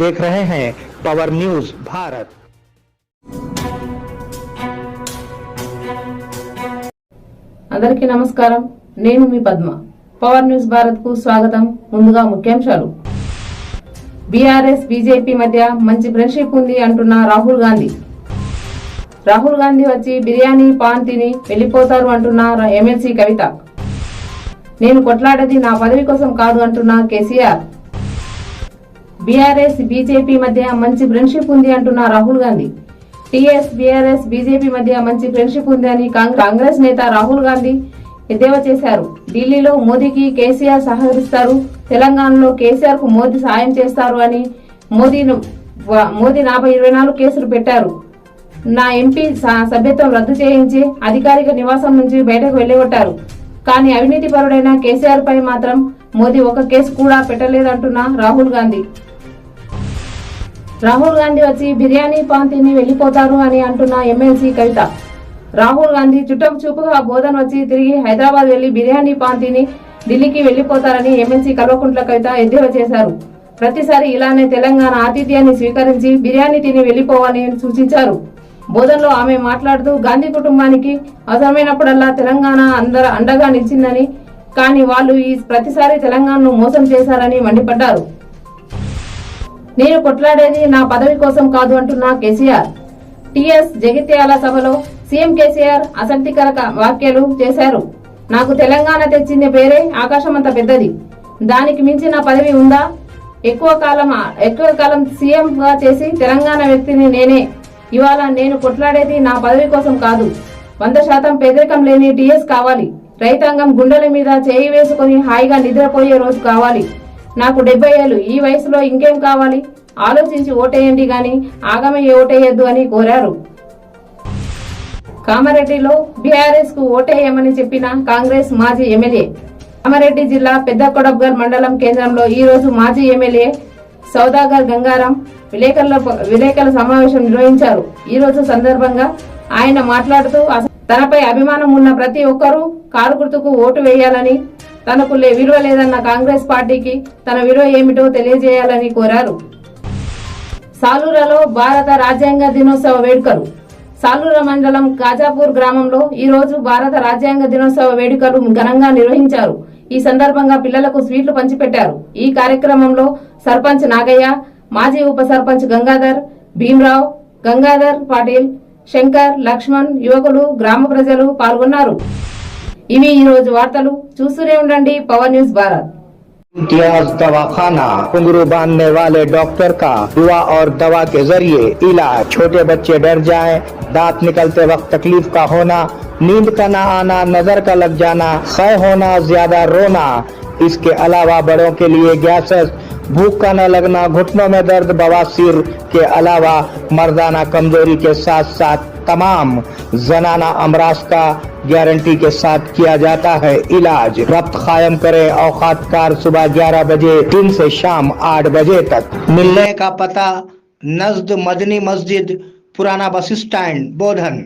देख रहे हैं पवर न्यूज भारत। అందరికీ నమస్కారం, నేను మీ పద్మ। పవర్ న్యూస్ భారత్ కు స్వాగతం। ముందుగా ముఖ్యాంశాలు। బీఆర్ఎస్ బీజేపీ మధ్య మంచి ఫ్రెండ్షిప్ ఉంది అంటున్న రాహుల్ గాంధీ వచ్చి బిర్యానీ పాన్ తిని వెళ్లిపోతారు అంటున్న ఎమ్మెల్సీ కవిత। నేను కొట్లాడేది నా పదవి కోసం కాదు అంటున్న కేసీఆర్। బీఆర్ఎస్ బీజేపీ మధ్య మంచి ఫ్రెండ్షిప్ ఉంది అంటున్న Rahul Gandhi. TS BRS BJP మధ్య మంచి ఫ్రెండ్షిప్ ఉందని కాంగ్రెస్ నేత రాహుల్ గాంధీ ఎద్దేవా చేశారు। ఢిల్లీలో మోదీకి కేసీఆర్ సహకరిస్తారు, తెలంగాణలో కేసీఆర్ కు మోదీ సాయం చేస్తారు అని మోదీ నాపై 24 కేసులు పెట్టారు। నా ఎంపీ సభ్యత్వం రద్దు చేయించి అధికారిక నివాసం నుంచి బయటకు వెళ్లగొట్టారు। కానీ అవినీతి పరుడైన కేసీఆర్ పై మాత్రం మోదీ ఒక కేసు కూడా పెట్టలేదంటున్న రాహుల్ గాంధీ వచ్చి బిర్యానీ పాన్ తిని వెళ్లిపోతారు అని అంటున్న ఎమ్మెల్సీ కవిత। రాహుల్ గాంధీ చుట్టం చూపుగా బోధన వచ్చి తిరిగి హైదరాబాద్ వెళ్లి బిర్యానీ పాన్ తిని ఢిల్లీకి వెళ్లిపోతారని ఎమ్మెల్సీ కల్వకుంట్ల కవిత ఎద్దేవా చేశారు। ప్రతిసారి ఇలానే తెలంగాణ ఆతిథ్యాన్ని స్వీకరించి బిర్యానీ తిని వెళ్లిపోవాలని సూచించారు। బోధనలో ఆమె మాట్లాడుతూ గాంధీ కుటుంబానికి అవసరమైనప్పుడల్లా తెలంగాణ అండగా నిలిచిందని, కానీ వాళ్ళు ఈ ప్రతిసారి తెలంగాణను మోసం చేశారని మండిపడ్డారు। నేను కొట్లాడేది నా పదవి కోసం కాదు అంటున్న కేసీఆర్। టీఎస్ జగిత్యాల సభలో సీఎం కేసీఆర్ అసంతికర వ్యాఖ్యలు చేశారు। నాకు తెలంగాణ తెచ్చింది పేరే ఆకాశమంత పెద్దది, దానికి మించిన పదవి ఉందా? ఎక్కువ కాలం సీఎం గా చేసి తెలంగాణ వ్యక్తిని నేనే। ఇవాళ నేను కొట్లాడేది నా పదవి కోసం కాదు, 100% పేదరికం లేని టీఎస్ కావాలి। రైతాంగం గుండెల మీద చేయి వేసుకుని హాయిగా నిద్రపోయే రోజు కావాలి। నాకు 70 ఏళ్లు, ఈ వయసులో ఇంకేం కావాలి? ఆలోచించి ఓటేయండి గాని ఆగమయ్యే ఓటేయొద్దు అని కోరారు। కామారెడ్డిలో బీఆర్ఎస్ కు ఓటేయమని చెప్పిన కాంగ్రెస్ మాజీ ఎమ్మెల్యే। కామారెడ్డి జిల్లా పెద్ద కొడబ్గల్ మండలం కేంద్రంలో ఈ రోజు మాజీ ఎమ్మెల్యే సౌదాగర్ గంగారాం విలేకరుల సమావేశం నిర్వహించారు। ఈ రోజు సందర్భంగా ఆయన మాట్లాడుతూ తనపై అభిమానం ఉన్న ప్రతి ఒక్కరూ కారు గుర్తుకు ఓటు వేయాలని, తనకు విలువ లేదన్న కాంగ్రెస్ పార్టీకి తన విలువ ఏమిటో తెలియజేయాలని కోరారు। సాలూరులో భారత రాజ్యాంగ దినోత్సవ వేడుకలు। సాలూరు మండలం కాజాపూర్ గ్రామంలో ఈ రోజు భారత రాజ్యాంగ దినోత్సవ వేడుకలు ఘనంగా నిర్వహించారు। ఈ సందర్భంగా పిల్లలకు స్వీట్లు పంచిపెట్టారు। ఈ కార్యక్రమంలో సర్పంచ్ నాగయ్య, మాజీ ఉప సర్పంచ్ గంగాధర్, భీమరావు, గంగాధర్ పాటిల్, శంకర్, లక్ష్మణ్, యువకులు, గ్రామ ప్రజలు పాల్గొన్నారు। ఇవి ఈ రోజు వార్తలు। చూస్తూనే ఉండండి పవర్ న్యూస్ భారత్। इम्तियाज दवाखाना, घुंघरू बांधने वाले डॉक्टर का दुआ और दवा के जरिए इलाज। छोटे बच्चे डर जाएं, दांत निकलते वक्त तकलीफ का होना, नींद का ना आना, नजर का लग जाना, क्षय होना, ज्यादा रोना। इसके अलावा बड़ों के लिए गैसेस, भूख का न लगना, घुटनों में दर्द, बवासीर के अलावा मर्दाना कमजोरी के साथ साथ तमाम जनाना अमराज का गारंटी के साथ किया जाता है इलाज। रब्त कायम करें औकात कार सुबह 11 बजे दिन से शाम 8 बजे तक। मिलने का पता नज़द मदनी मस्जिद, पुराना बस स्टैंड, बोधन।